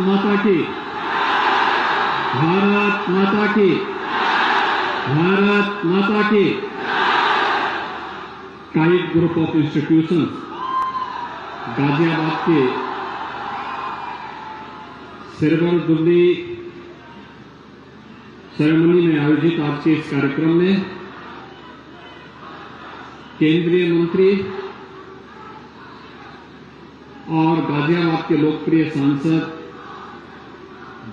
माता की, भारत माता की, भारत माता की। Kite group of institutions Ghaziabad के सिल्वर जुबली सेरेमनी में आयोजित आज के इस कार्यक्रम में केंद्रीय मंत्री और गाजियाबाद के लोकप्रिय सांसद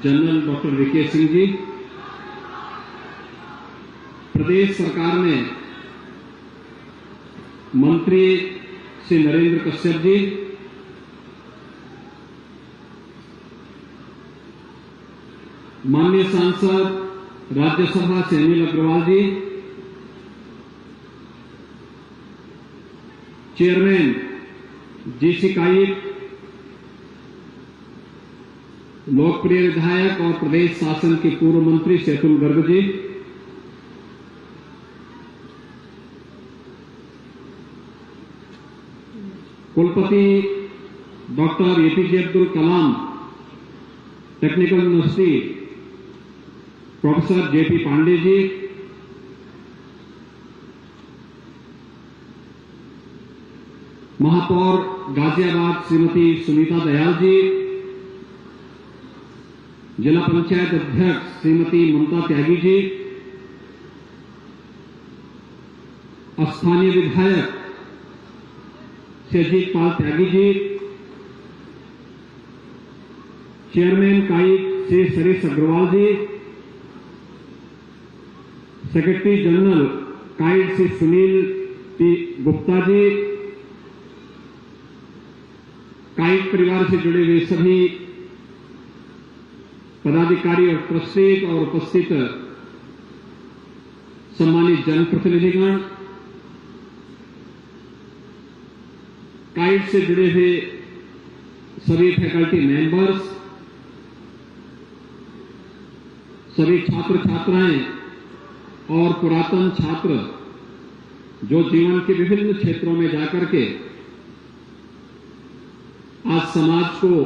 general doctor VK Singh ji, प्रदेश सरकार में मंत्री श्री नरेंद्र कश्यप जी, माननीय सांसद राज्यसभा से अनिल अग्रवाल जी, चेयरमैन जीसी काइट, लोकप्रिय विधायक और प्रदेश शासन के पूर्व मंत्री श्री अतुल गर्ग जी, कुलपति doctor APJ Abdul Kalam technical university professor JP Pandey ji, महापौर गाजियाबाद श्रीमती सुनीता दयाल जी, जिला पंचायत अध्यक्ष श्रीमती ममता त्यागी जी, स्थानीय विधायक Shri Ajit Pal Tyagi ji, chairman KIET Shri Suresh Agarwal ji, secretary general KIET Shri Sunil P Gupta ji, KIET परिवार से जुड़े हुए सभी पदाधिकारी और ट्रस्टी और उपस्थित सम्मानित जनप्रतिनिधिगण, काइट से जुड़े हुए सभी फैकल्टी मेंबर्स, सभी छात्र छात्राएं और पुरातन छात्र जो जीवन के विभिन्न क्षेत्रों में जाकर के आज समाज को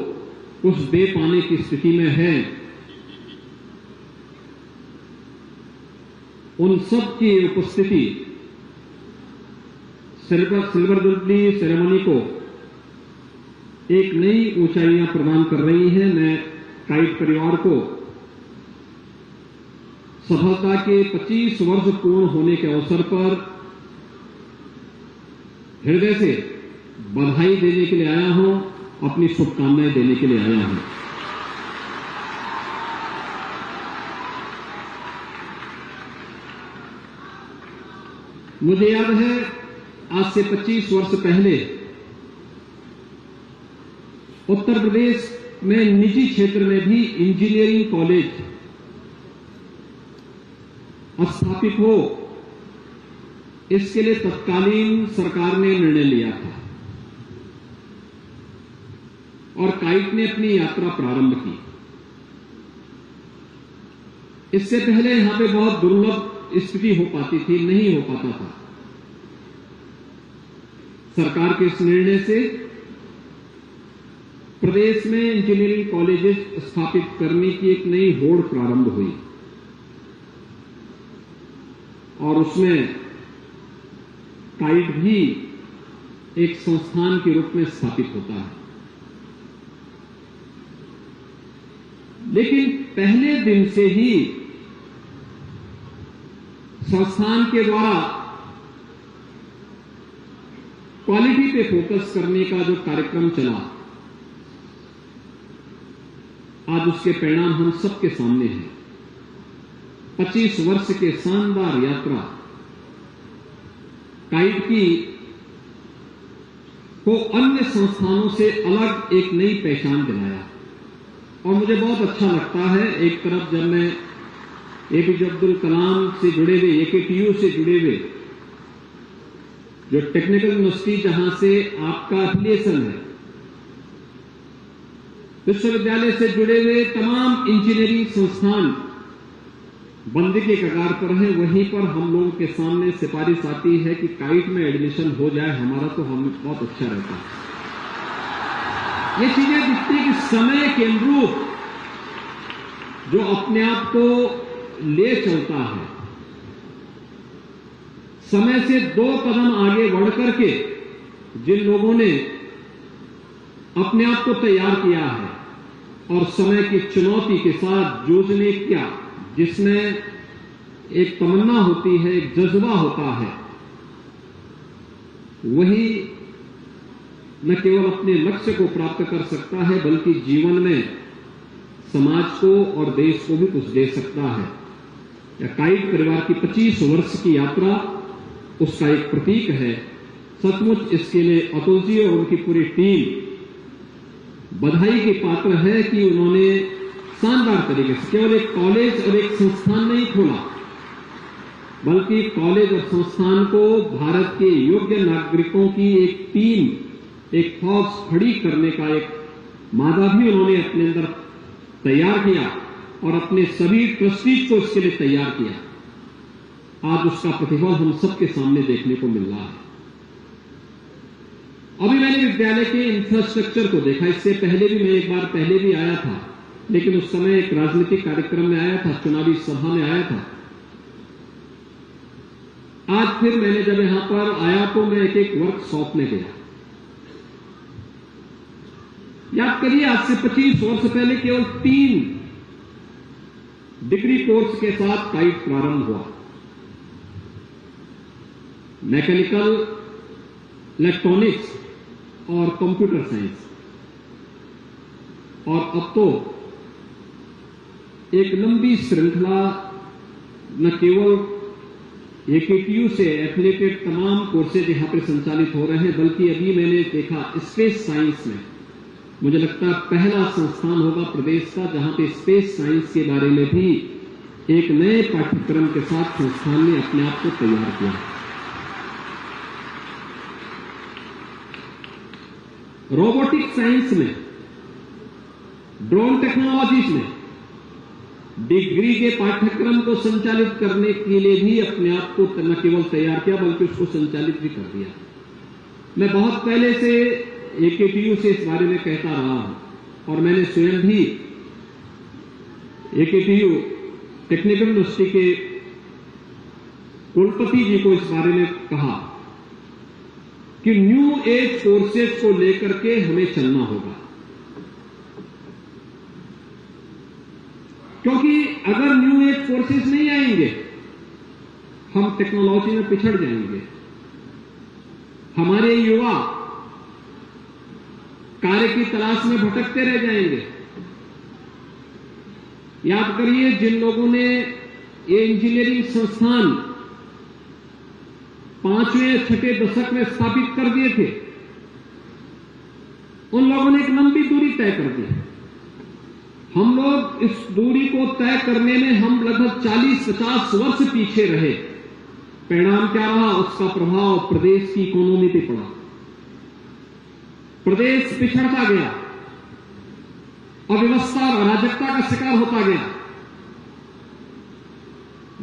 कुछ दे पाने की स्थिति में है, उन सब की उपस्थिति सिल्वर जुबली सेरेमनी को एक नई ऊंचाइयां प्रदान कर रही है। मैं काइट परिवार को सफलता के 25 वर्ष पूर्ण होने के अवसर पर हृदय से बधाई देने के लिए आया हूं, अपनी शुभकामनाएं देने के लिए आया हूं। मुझे याद है आज से 25 वर्ष पहले उत्तर प्रदेश में निजी क्षेत्र में भी इंजीनियरिंग कॉलेज स्थापित हो, इसके लिए तत्कालीन सरकार ने निर्णय लिया था और काइट ने अपनी यात्रा प्रारंभ की। इससे पहले यहां पे बहुत दुर्लभ स्थिति हो पाती थी, नहीं हो पाता था। सरकार के इस निर्णय से प्रदेश में इंजीनियरिंग कॉलेजेस स्थापित करने की एक नई होड़ प्रारंभ हुई और उसमें काइट भी एक संस्थान के रूप में स्थापित होता है। लेकिन पहले दिन से ही संस्थान के द्वारा क्वालिटी पे फोकस करने का जो कार्यक्रम चला, आज उसके परिणाम हम सबके सामने हैं। 25 वर्ष के शानदार यात्रा काइट की को अन्य संस्थानों से अलग एक नई पहचान दिलाया और मुझे बहुत अच्छा लगता है। एक तरफ जब मैं एपीजे अब्दुल कलाम से जुड़े हुए, एकेटीयू से जुड़े हुए जो टेक्निकल यूनिवर्सिटी जहां से आपका एफिलिएशन है, विश्वविद्यालय से जुड़े हुए तमाम इंजीनियरिंग संस्थान बंदी के कगार पर है, वहीं पर हम लोगों के सामने सिफारिश आती है कि काइट में एडमिशन हो जाए हमारा, तो हमें बहुत अच्छा रहता है। ये चीजें दिखती कि समय के अनुरूप जो अपने आप को ले चलता है, समय से 2 कदम आगे बढ़ करके जिन लोगों ने अपने आप को तैयार किया है और समय की चुनौती के साथ जूझने का जिसमें एक तमन्ना होती है, एक जज्बा होता है, वही न केवल अपने लक्ष्य को प्राप्त कर सकता है बल्कि जीवन में समाज को और देश को भी कुछ दे सकता है। या काइट परिवार की 25 वर्ष की यात्रा उसका एक प्रतीक है। सचमुच इसके लिए अतुल जी और उनकी पूरी टीम बधाई के पात्र है कि उन्होंने शानदार तरीके से केवल एक कॉलेज और एक संस्थान नहीं खोला, बल्कि कॉलेज और संस्थान को भारत के योग्य नागरिकों की एक टीम, एक फौज खड़ी करने का एक मादा भी उन्होंने अपने अंदर तैयार किया और अपने सभी ट्रस्टीज को इसके लिए तैयार किया। आज उसका प्रतिफल हम सबके सामने देखने को मिल रहा है। अभी मैंने विद्यालय के इंफ्रास्ट्रक्चर को देखा। इससे पहले भी मैं एक बार पहले भी आया था, लेकिन उस समय एक राजनीतिक कार्यक्रम में आया था, चुनावी सभा में आया था। आज फिर मैंने जब यहां पर आया तो मैं एक वर्कशॉप में गया। याद करिए, आज से 25 वर्ष पहले केवल 3 डिग्री कोर्स के साथ काइट प्रारंभ हुआ, मैकेनिकल, इलेक्ट्रॉनिक्स और कंप्यूटर साइंस। और अब तो एक लंबी श्रृंखला न केवल एकेटीयू से एफिलिएटेड तमाम कोर्सेज यहां पर संचालित हो रहे हैं, बल्कि अभी मैंने देखा स्पेस साइंस में मुझे लगता है पहला संस्थान होगा प्रदेश का जहां पे स्पेस साइंस के बारे में भी एक नए पाठ्यक्रम के साथ संस्थान ने अपने आप को तैयार किया। रोबोटिक साइंस में, ड्रोन टेक्नोलॉजीज में डिग्री के पाठ्यक्रम को संचालित करने के लिए भी अपने आप को न केवल तैयार किया बल्कि उसको संचालित भी कर दिया। मैं बहुत पहले से एकेटीयू से इस बारे में कहता रहा हूं और मैंने स्वयं भी एकेटीयू टेक्निकल यूनिवर्सिटी के कुलपति जी को इस बारे में कहा कि न्यू एज कोर्सेज को लेकर के हमें चलना होगा, क्योंकि अगर न्यू एज कोर्सेज नहीं आएंगे हम टेक्नोलॉजी में पिछड़ जाएंगे। हमारे युवा कार्य की तलाश में भटकते रह जाएंगे। याद करिए, जिन लोगों ने ये इंजीनियरिंग संस्थान 5वें 6ठे दशक में स्थापित कर दिए थे, उन लोगों ने एक लंबी दूरी तय कर दी। हम लोग इस दूरी को तय करने में हम लगभग 40-50 वर्ष पीछे रहे। परिणाम क्या रहा? उसका प्रभाव प्रदेश की इकोनॉमी पे पड़ा। प्रदेश पिछड़ता गया, अव्यवस्था और अराजकता का शिकार होता गया।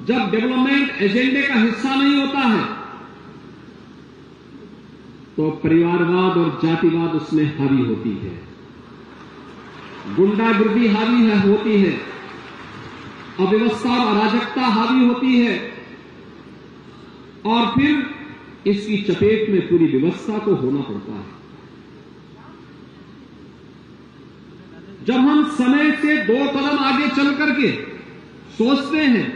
जब डेवलपमेंट एजेंडे का हिस्सा नहीं होता है तो परिवारवाद और जातिवाद उसमें हावी होती है, गुंडागिर्दी हावी होती है, अव्यवस्था और अराजकता हावी होती है और फिर इसकी चपेट में पूरी व्यवस्था को होना पड़ता है। जब हम समय से 2 कदम आगे चल करके सोचते हैं,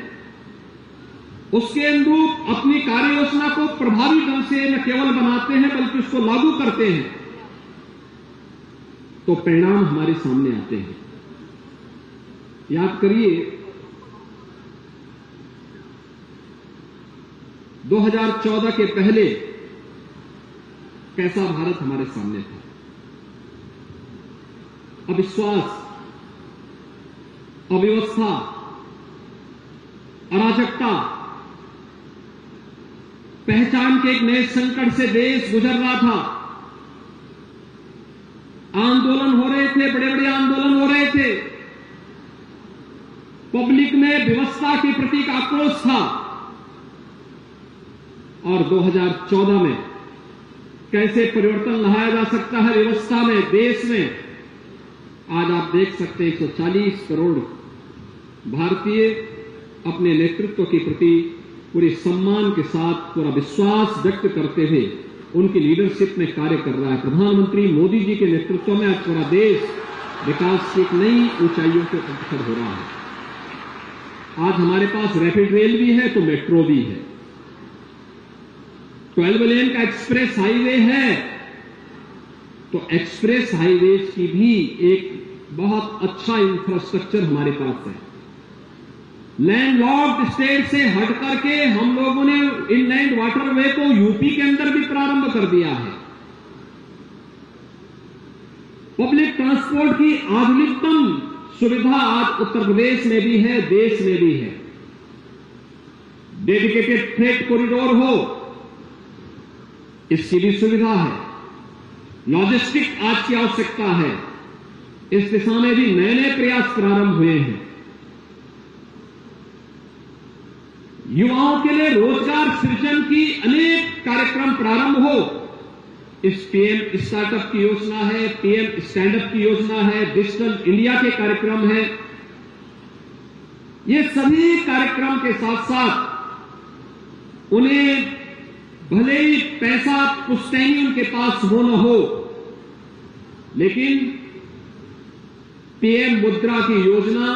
उसके अनुरूप अपनी कार्य योजना को प्रभावी ढंग से न केवल बनाते हैं बल्कि उसको लागू करते हैं, तो परिणाम हमारे सामने आते हैं। याद करिए, 2014 के पहले कैसा भारत हमारे सामने था। अविश्वास, अव्यवस्था, अराजकता, पहचान के एक नए संकट से देश गुजर रहा था। आंदोलन हो रहे थे, बड़े बड़े आंदोलन हो रहे थे। पब्लिक में व्यवस्था के प्रति एक आक्रोश था और 2014 में कैसे परिवर्तन लाया जा सकता है व्यवस्था में, देश में, आज आप देख सकते हैं 140 करोड़ भारतीय अपने नेतृत्व के प्रति पूरे सम्मान के साथ पूरा विश्वास व्यक्त करते हुए उनकी लीडरशिप में कार्य कर रहा है। प्रधानमंत्री मोदी जी के नेतृत्व में आज पूरा देश विकास की एक नई ऊंचाइयों को अग्रसर हो रहा है। आज हमारे पास रैपिड रेल भी है तो मेट्रो भी है, 12 लेन का एक्सप्रेस हाईवे है तो एक्सप्रेस हाईवेज की भी एक बहुत अच्छा इंफ्रास्ट्रक्चर हमारे पास है। लैंडलॉक्ड स्टेट से हट करके हम लोगों ने इनलैंड वाटरवे को यूपी के अंदर भी प्रारंभ कर दिया है। पब्लिक ट्रांसपोर्ट की आधुनिकतम सुविधा आज उत्तर प्रदेश में भी है, देश में भी है। डेडिकेटेड फ्रेट कॉरिडोर हो, इसकी भी सुविधा है। लॉजिस्टिक आज की आवश्यकता है, इस दिशा में भी नए नए प्रयास प्रारंभ हुए हैं। युवाओं के लिए रोजगार सृजन की अनेक कार्यक्रम प्रारंभ हो, इस पीएम स्टार्टअप की योजना है, पीएम स्टैंडअप की योजना है, डिजिटल इंडिया के कार्यक्रम है। ये सभी कार्यक्रम के साथ साथ उन्हें भले ही पैसा पुश्तैनी उनके पास हो न हो, लेकिन पीएम मुद्रा की योजना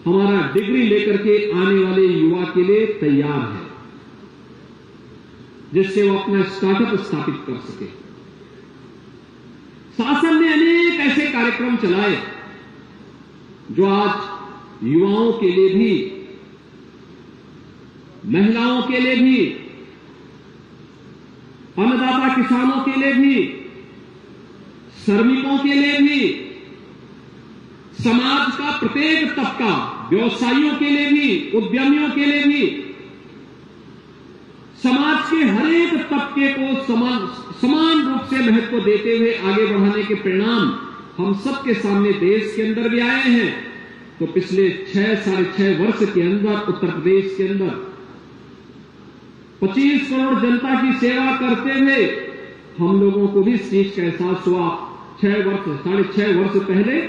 हमारा डिग्री लेकर के आने वाले युवा के लिए तैयार है, जिससे वो अपना स्टार्टअप स्थापित कर सके। शासन ने अनेक ऐसे कार्यक्रम चलाए जो आज युवाओं के लिए भी, महिलाओं के लिए भी, अन्नदाता किसानों के लिए भी, श्रमिकों के लिए भी, समाज का प्रत्येक तबका, व्यवसायियों के लिए भी, उद्यमियों के लिए भी, समाज के हर एक तबके को समान रूप से महत्व देते हुए आगे बढ़ाने के परिणाम हम सबके सामने देश के अंदर भी आए हैं। तो पिछले 6-6.5 वर्ष के अंदर उत्तर प्रदेश के अंदर 25 करोड़ जनता की सेवा करते हुए हम लोगों को भी इस चीज का एहसास हुआ। 6.5 वर्ष पहले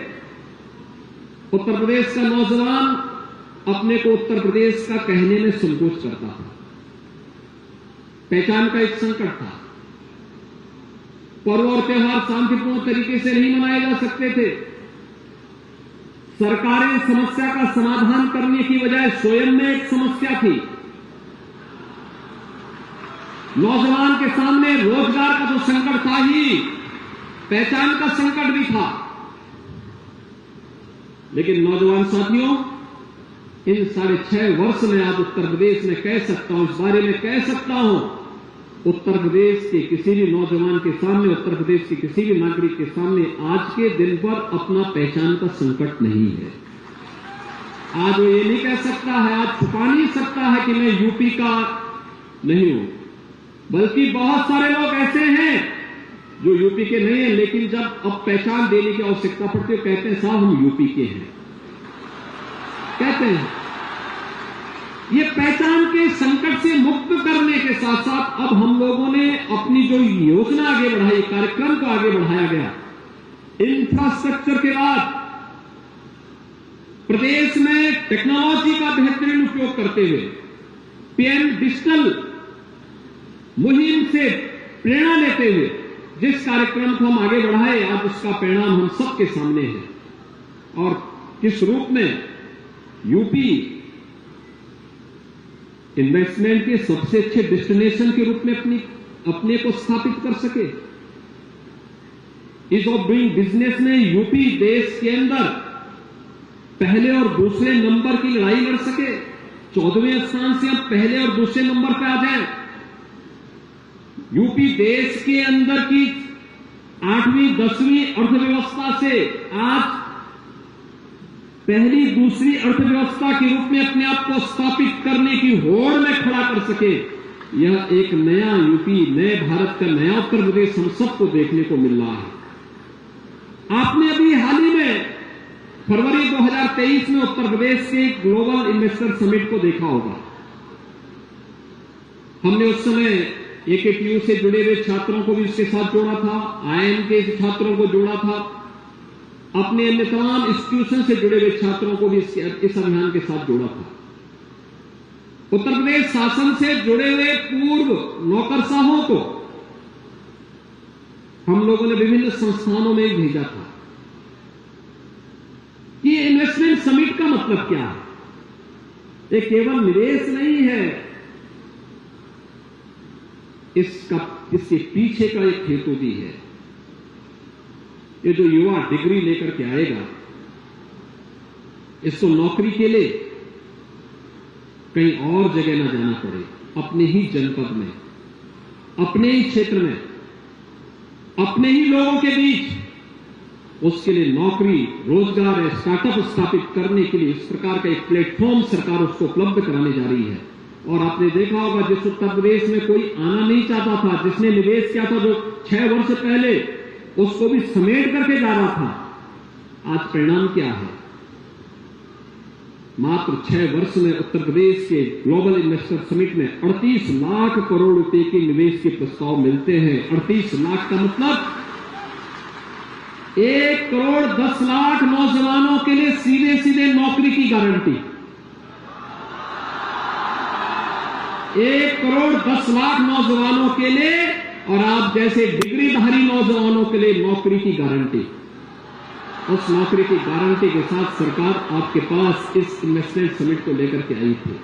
उत्तर प्रदेश का नौजवान अपने को उत्तर प्रदेश का कहने में संकोच करता था, पहचान का एक संकट था। पर्व और त्योहार शांतिपूर्ण तरीके से नहीं मनाए जा सकते थे। सरकारें समस्या का समाधान करने की बजाय स्वयं में एक समस्या थी। नौजवान के सामने रोजगार का जो संकट था ही, पहचान का संकट भी था। लेकिन नौजवान साथियों, इन 6.5 वर्ष में आज उत्तर प्रदेश में कह सकता हूं, इस बारे में कह सकता हूं, उत्तर प्रदेश के किसी भी नौजवान के सामने, उत्तर प्रदेश के किसी भी नागरिक के सामने आज के दिन पर अपना पहचान का संकट नहीं है। आज वो ये नहीं कह सकता है, आज छुपा नहीं सकता है कि मैं यूपी का नहीं हूं, बल्कि बहुत सारे लोग ऐसे हैं जो यूपी के नहीं है, लेकिन जब अब पहचान देने की आवश्यकता पड़ती है कहते हैं साहब हम यूपी के हैं, कहते हैं। ये पहचान के संकट से मुक्त करने के साथ साथ अब हम लोगों ने अपनी जो योजना आगे बढ़ाई, कार्यक्रम को आगे बढ़ाया गया। इंफ्रास्ट्रक्चर के बाद प्रदेश में टेक्नोलॉजी का बेहतरीन उपयोग करते हुए पीएम डिजिटल मुहिम से प्रेरणा लेते हुए जिस कार्यक्रम को हम आगे बढ़ाए, आज उसका परिणाम हम सबके सामने है। और किस रूप में यूपी इन्वेस्टमेंट के सबसे अच्छे डेस्टिनेशन के रूप में अपने को स्थापित कर सके। ईज ऑफ डूइंग बिजनेस में यूपी देश के अंदर पहले और दूसरे नंबर की लड़ाई लड़ सके। 14वें स्थान से अब पहले और दूसरे नंबर पर आ जाए। यूपी देश के अंदर की 8वीं 10वीं अर्थव्यवस्था से आज पहली दूसरी अर्थव्यवस्था के रूप में अपने आप को स्थापित करने की होड़ में खड़ा कर सके। यह एक नया यूपी, नए भारत का नया उत्तर प्रदेश हम सबको देखने को मिल रहा है। आपने अभी हाल ही में फरवरी 2023 में उत्तर प्रदेश के ग्लोबल इन्वेस्टर समिट को देखा होगा। हमने उस समय एकेटीयू से जुड़े हुए छात्रों को भी इसके साथ जोड़ा था, आईआईएम के छात्रों को जोड़ा था। अपने अन्य तमाम इंस्टीट्यूशन से जुड़े हुए छात्रों को भी इस अभियान के साथ जोड़ा था। उत्तर प्रदेश शासन से जुड़े हुए पूर्व नौकरशाहों को हम लोगों ने विभिन्न संस्थानों में भेजा था कि इन्वेस्टमेंट समिट का मतलब क्या है। ये केवल निवेश नहीं है, इसके पीछे का एक हेतु भी है। ये जो युवा डिग्री लेकर के आएगा, इसको नौकरी के लिए कहीं और जगह ना जाना पड़े, अपने ही जनपद में, अपने ही क्षेत्र में, अपने ही लोगों के बीच उसके लिए नौकरी, रोजगार, स्टार्टअप स्थापित करने के लिए इस प्रकार का एक प्लेटफॉर्म सरकार उसको उपलब्ध कराने जा रही है। और आपने देखा होगा, जिस उत्तर प्रदेश में कोई आना नहीं चाहता था, जिसने निवेश किया था जो 6 वर्ष पहले, उसको भी समेट करके जा रहा था। आज परिणाम क्या है? मात्र 6 वर्ष में उत्तर प्रदेश के ग्लोबल इन्वेस्टर समिट में 38 लाख करोड़ रुपए के निवेश के प्रस्ताव मिलते हैं। 38 लाख का मतलब 1 करोड़ 10 लाख नौजवानों के लिए सीधे सीधे नौकरी की गारंटी। 1 करोड़ 10 लाख नौजवानों के लिए और आप जैसे डिग्रीधारी नौजवानों के लिए नौकरी की गारंटी। उस नौकरी की गारंटी के साथ सरकार आपके पास इस इन्वेस्टमेंट समिट को लेकर के आई थी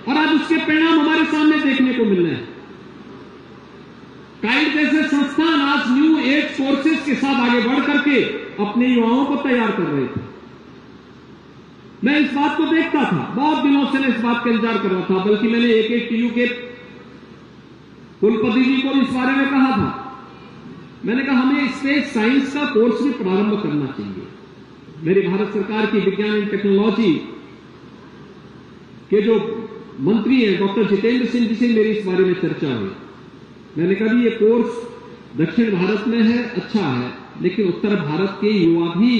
और आज उसके परिणाम हमारे सामने देखने को मिल रहे हैं। काइट जैसे संस्थान आज न्यू एज कोर्सेज के साथ आगे बढ़ करके अपने युवाओं को तैयार कर रहे थे। मैं इस बात को देखता था, बहुत दिनों से मैं इस बात का इंतजार कर रहा था, बल्कि मैंने AKTU के कुलपति जी को इस बारे में कहा था। मैंने कहा हमें स्पेस साइंस का कोर्स भी प्रारंभ करना चाहिए। मेरी भारत सरकार की विज्ञान एवं टेक्नोलॉजी के जो मंत्री हैं डॉक्टर जितेंद्र सिंह जी से मेरी इस बारे में चर्चा हुई। मैंने कहा ये कोर्स दक्षिण भारत में है, अच्छा है, लेकिन उत्तर भारत के युवा भी,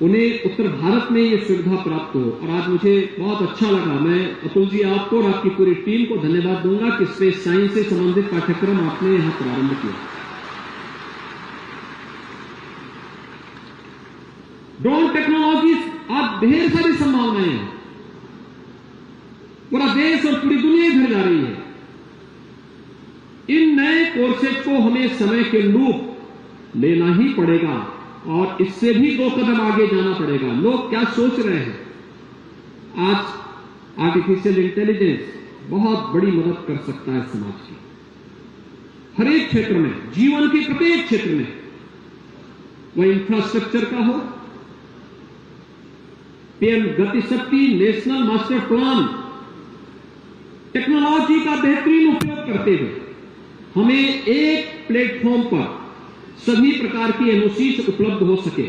उन्हें उत्तर भारत में ये सुविधा प्राप्त हो। और आज मुझे बहुत अच्छा लगा, मैं अतुल जी आपको और आपकी पूरी टीम को धन्यवाद दूंगा कि स्पेस साइंस से संबंधित पाठ्यक्रम आपने यहां प्रारंभ किया। ड्रोन टेक्नोलॉजी आज ढेर सारी संभावनाएं हैं, पूरा देश और पूरी दुनिया इधर जा रही है। इन नए कोर्सेज को हमें समय के अनुरूप लेना ही पड़ेगा और इससे भी 2 कदम आगे जाना पड़ेगा। लोग क्या सोच रहे हैं? आज आर्टिफिशियल इंटेलिजेंस बहुत बड़ी मदद कर सकता है समाज की, हर एक क्षेत्र में, जीवन के प्रत्येक क्षेत्र में, वह इंफ्रास्ट्रक्चर का हो, PM गति शक्ति नेशनल मास्टर प्लान, टेक्नोलॉजी का बेहतरीन उपयोग करते हुए हमें एक प्लेटफॉर्म पर सभी प्रकार की NOCs उपलब्ध हो सके।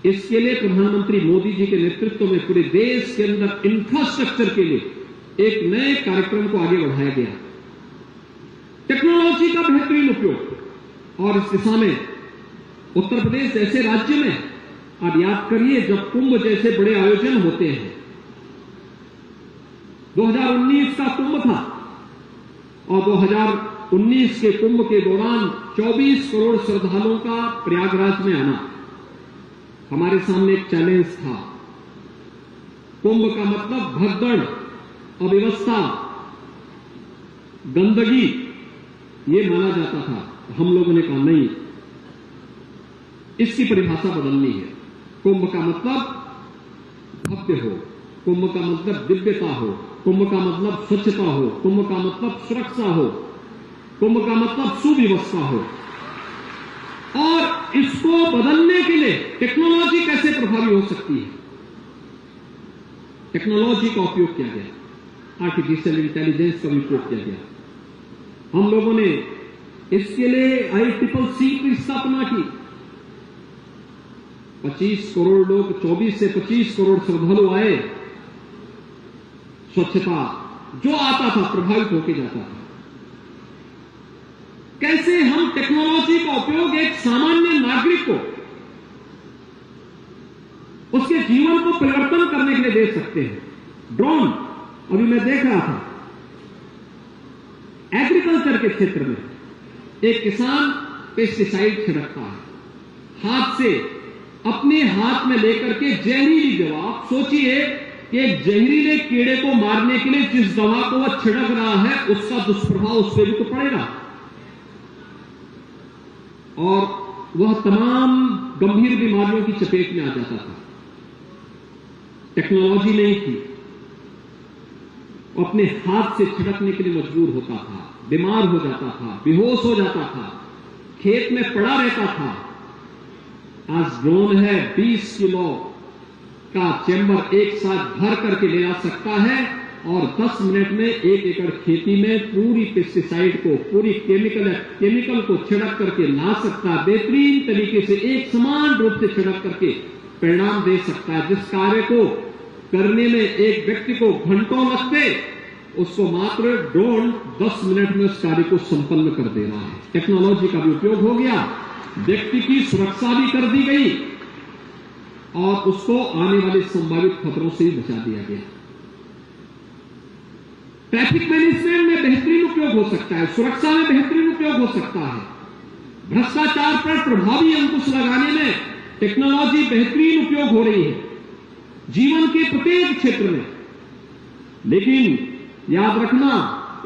इसके लिए प्रधानमंत्री मोदी जी के नेतृत्व में पूरे देश के अंदर इंफ्रास्ट्रक्चर के लिए एक नए कार्यक्रम को आगे बढ़ाया गया। टेक्नोलॉजी का बेहतरीन उपयोग, और इस दिशा में उत्तर प्रदेश जैसे राज्य में, आप याद करिए जब कुंभ जैसे बड़े आयोजन होते हैं, 2019 का कुंभ था और 2019 के कुंभ के दौरान 24 करोड़ श्रद्धालुओं का प्रयागराज में आना हमारे सामने एक चैलेंज था। कुंभ का मतलब भगदड़, अव्यवस्था, गंदगी ये माना जाता था। हम लोगों ने कहा नहीं, इसकी परिभाषा बदलनी है। कुंभ का मतलब भव्य हो, कुंभ का मतलब दिव्यता हो, कुंभ का मतलब स्वच्छता हो, कुंभ का मतलब सुरक्षा हो, कुंभ का मतलब सुव्यवस्था हो। और इसको बदलने के लिए टेक्नोलॉजी कैसे प्रभावी हो सकती है? टेक्नोलॉजी का उपयोग किया गया, आर्टिफिशियल इंटेलिजेंस का उपयोग किया गया। हम लोगों ने इसके लिए ICCC की स्थापना की। 25 करोड़ लोग, 24 से 25 करोड़ श्रद्धालु आए। स्वच्छता जो आता था प्रभावित होकर जाता था। कैसे हम टेक्नोलॉजी का उपयोग एक सामान्य नागरिक को, उसके जीवन को परिवर्तन करने के लिए दे सकते हैं। ड्रोन, अभी मैं देख रहा था एग्रीकल्चर के क्षेत्र में एक किसान पेस्टिसाइड छिड़कता है, हाथ से अपने हाथ में लेकर के जहरीली दवा, सोचिए कि जहरीले कीड़े को मारने के लिए जिस दवा को वह छिड़क रहा है उसका दुष्प्रभाव उस पर भी तो पड़ेगा, और वह तमाम गंभीर बीमारियों की चपेट में आ जाता था। टेक्नोलॉजी नहीं थी, वो अपने हाथ से छिड़कने के लिए मजबूर होता था, बीमार हो जाता था, बेहोश हो जाता था, खेत में पड़ा रहता था। आज ड्रोन है, 20 किलो का चैम्बर एक साथ भर करके ले आ सकता है और 10 मिनट में 1 एकड़ खेती में पूरी पेस्टिसाइड को, पूरी केमिकल को छिड़क करके ला सकता है। बेहतरीन तरीके से एक समान रूप से छिड़क करके परिणाम दे सकता है। जिस कार्य को करने में एक व्यक्ति को घंटों लगते, उसको मात्र ड्रोन 10 मिनट में उस कार्य को संपन्न कर दे रहा है। टेक्नोलॉजी का भी उपयोग हो गया, व्यक्ति की सुरक्षा भी कर दी गई और उसको आने वाले संभावित खतरों से भी बचा दिया गया। ट्रैफिक मैनेजमेंट में बेहतरीन उपयोग हो सकता है, सुरक्षा में बेहतरीन उपयोग हो सकता है, भ्रष्टाचार पर प्रभावी अंकुश लगाने में टेक्नोलॉजी बेहतरीन उपयोग हो रही है जीवन के प्रत्येक क्षेत्र में। लेकिन याद रखना,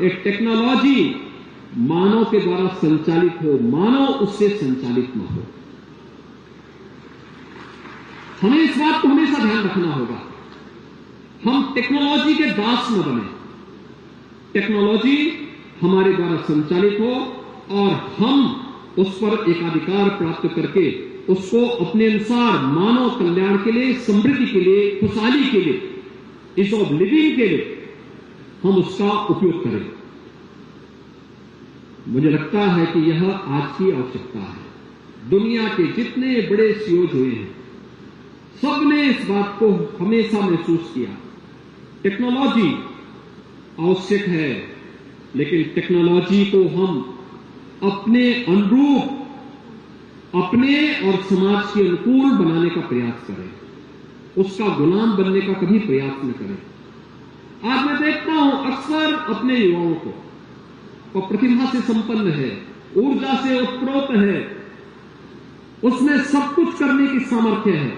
एक टेक्नोलॉजी मानव के द्वारा संचालित हो, मानव उससे संचालित न हो। हमें इस बात को हमेशा ध्यान रखना होगा, हम टेक्नोलॉजी के दास न बने। टेक्नोलॉजी हमारे द्वारा संचालित हो और हम उस पर एकाधिकार प्राप्त करके उसको अपने अनुसार मानव कल्याण के लिए, समृद्धि के लिए, खुशहाली के लिए, ईज ऑफ लिविंग के लिए हम उसका उपयोग करें। मुझे लगता है कि यह आज की आवश्यकता है। दुनिया के जितने बड़े सीईओ हुए हैं, सबने इस बात को हमेशा महसूस किया, टेक्नोलॉजी आवश्यक है, लेकिन टेक्नोलॉजी को हम अपने अनुरूप, अपने और समाज के अनुकूल बनाने का प्रयास करें, उसका गुलाम बनने का कभी प्रयास न करें। आज मैं देखता हूं अक्सर अपने युवाओं को, वो प्रतिभा से संपन्न है, ऊर्जा से उत्प्रोत है, उसमें सब कुछ करने की सामर्थ्य है,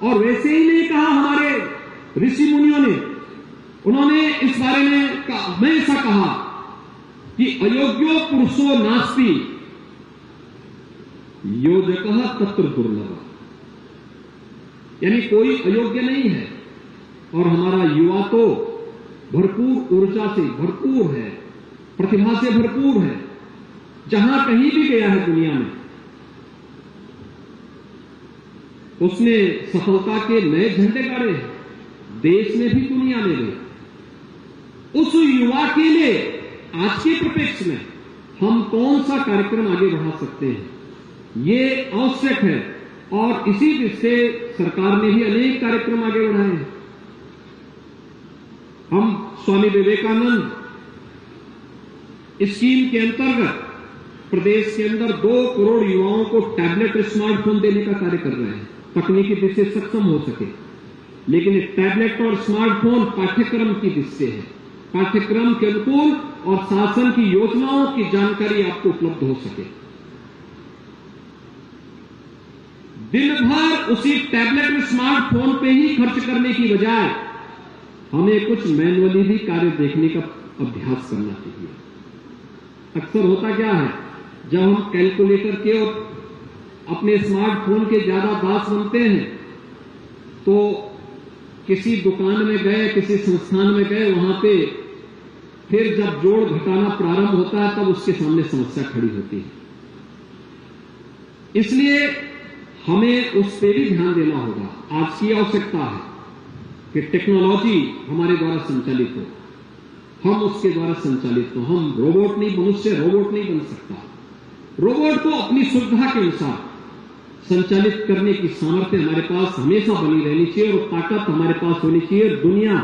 और वैसे ही नहीं कहा हमारे ऋषि मुनियों ने, उन्होंने इस बारे में हमेशा कहा कि अयोग्यो पुरुषो नास्ति योजकः तत्र दुर्लभ, यानी कोई अयोग्य नहीं है। और हमारा युवा तो भरपूर ऊर्जा से भरपूर है, प्रतिभा से भरपूर है, जहां कहीं भी गया है दुनिया में उसने सफलता के नए झंडे गाड़े हैं, देश में भी दुनिया में भी। उस युवा के लिए आज के परिप्रेक्ष्य में हम कौन सा कार्यक्रम आगे बढ़ा सकते हैं, ये आवश्यक है। और इसी दृष्टि से सरकार ने भी अनेक कार्यक्रम आगे बढ़ाए हैं। हम स्वामी विवेकानंद स्कीम के अंतर्गत प्रदेश के अंदर 2 करोड़ युवाओं को टैबलेट स्मार्टफोन देने का कार्य कर रहे हैं, तकनीकी दृष्टि से सक्षम हो सके। लेकिन ये टैबलेट और स्मार्टफोन पाठ्यक्रम की दृष्टि है, पाठ्यक्रम के अनुकूल और शासन की योजनाओं की जानकारी आपको उपलब्ध हो सके। दिन भर उसी टैबलेट और स्मार्टफोन पे ही खर्च करने की बजाय हमें कुछ मैनुअली भी कार्य देखने का अभ्यास करना चाहिए। अक्सर होता क्या है, जब हम कैलकुलेटर के और अपने स्मार्टफोन के ज्यादा दास बनते हैं, तो किसी दुकान में गए, किसी संस्थान में गए, वहां पे फिर जब जोड़ घटाना प्रारंभ होता है तब उसके सामने समस्या खड़ी होती है। इसलिए हमें उस पर भी ध्यान देना होगा। आज की आवश्यकता है कि टेक्नोलॉजी हमारे द्वारा संचालित हो, हम उसके द्वारा संचालित हो। हम रोबोट नहीं, मनुष्य रोबोट नहीं बन सकता। रोबोट को अपनी सुविधा के अनुसार संचालित करने की सामर्थ्य हमारे पास हमेशा बनी रहनी चाहिए और ताकत हमारे पास होनी चाहिए। दुनिया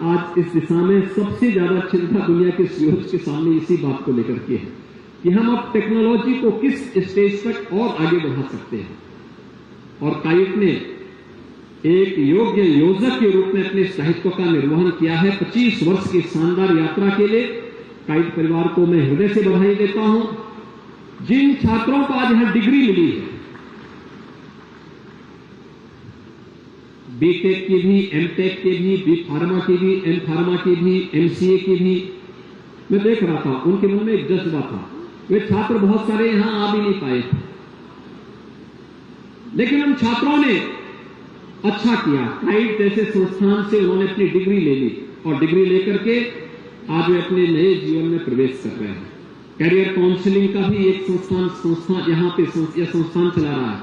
आज इस दिशा में सबसे ज्यादा चिंता दुनिया के सीईओ के सामने इसी बात को लेकर के है कि हम अब टेक्नोलॉजी को किस स्टेज तक और आगे बढ़ा सकते हैं। और काइट ने एक योग्य योजक के रूप में अपने दायित्व का निर्वहन किया है। 25 वर्ष की शानदार यात्रा के लिए काइट परिवार को मैं हृदय से बधाई देता हूं। जिन छात्रों को आज यहां डिग्री मिली है, बीटेक की भी, एमटेक की भी, बी फार्मा की भी, एम फार्मा की भी, एमसीए की भी। मैं देख रहा था, उनके मन में एक जज्बा था। वे छात्र बहुत सारे यहां आ भी नहीं पाए थे, लेकिन उन छात्रों ने अच्छा किया। काइट जैसे संस्थान से उन्होंने अपनी डिग्री ले ली और डिग्री लेकर के आज वे अपने नए जीवन में प्रवेश कर रहे हैं। कैरियर काउंसलिंग का भी एक संस्थान यहां पे यह संस्थान चला रहा है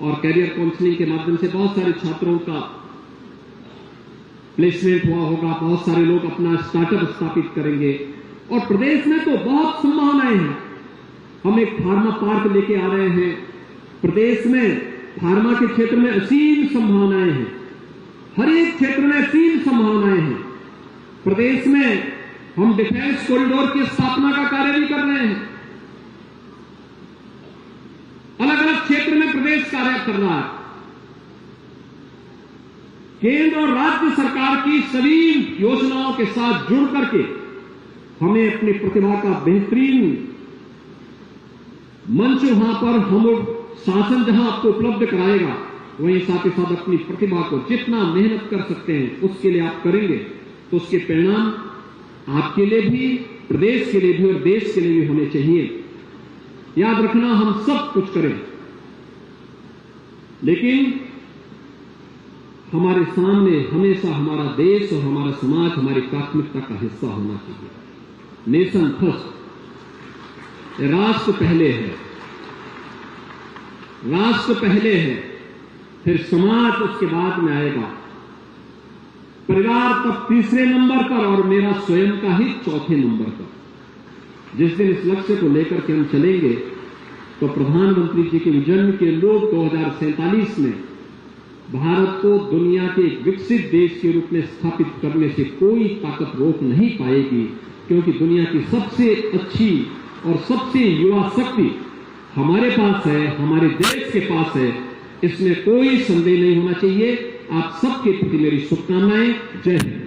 और कैरियर काउंसलिंग के माध्यम से बहुत सारे छात्रों का प्लेसमेंट हुआ होगा, बहुत सारे लोग अपना स्टार्टअप स्थापित करेंगे और प्रदेश में तो बहुत संभावनाएं हैं। हम एक फार्मा पार्क लेके आ रहे हैं। प्रदेश में फार्मा के क्षेत्र में असीम संभावनाएं हैं, हर एक क्षेत्र में असीम संभावनाएं हैं। प्रदेश में हम डिफेंस कॉरिडोर की स्थापना का कार्य भी कर रहे हैं। अलग अलग क्षेत्र में प्रदेश कार्य कर रहा है। केंद्र और राज्य सरकार की सभी योजनाओं के साथ जुड़ करके हमें अपनी प्रतिभा का बेहतरीन मंच वहां पर हम शासन जहां आपको उपलब्ध कराएगा, वहीं साथ ही साथ अपनी प्रतिभा को जितना मेहनत कर सकते हैं उसके लिए आप करेंगे तो उसके परिणाम आपके लिए भी, प्रदेश के लिए भी और देश के लिए भी होने चाहिए। याद रखना, हम सब कुछ करें, लेकिन हमारे सामने हमेशा हमारा देश और हमारा समाज हमारी प्राथमिकता का हिस्सा होना चाहिए। नेशन फर्स्ट, राष्ट्र पहले है, राष्ट्र पहले है, फिर समाज उसके बाद में आएगा, परिवार तब तीसरे नंबर पर और मेरा स्वयं का ही चौथे नंबर पर। जिस दिन इस लक्ष्य को लेकर के हम चलेंगे तो प्रधानमंत्री जी के विजन के लोग 2047 में भारत को दुनिया के एक विकसित देश के रूप में स्थापित करने से कोई ताकत रोक नहीं पाएगी, क्योंकि दुनिया की सबसे अच्छी और सबसे युवा शक्ति हमारे पास है, हमारे देश के पास है। इसमें कोई संदेह नहीं होना चाहिए। आप सबके प्रति मेरी शुभकामनाएं। जय हिंद।